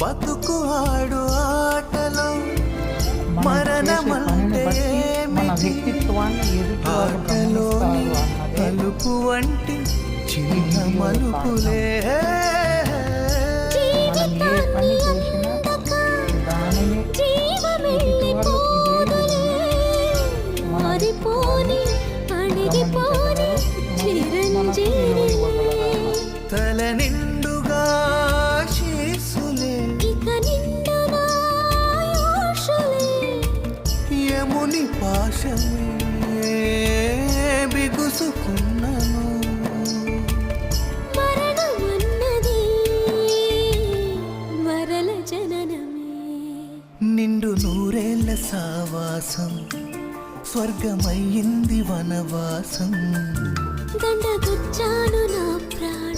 బతుకు ఆడు ఆటలో మరణమంటే ఆటలోని తలుపు వంటి చిన్న మలుపులే తల నిండుగా శీసులే యముని పాశమే బిగుసుకున్నను నిండు నూరేళ్ల సావాసం స్వర్గమయ్యింది వనవాసం దండగుచ్చాను నా ప్రాణ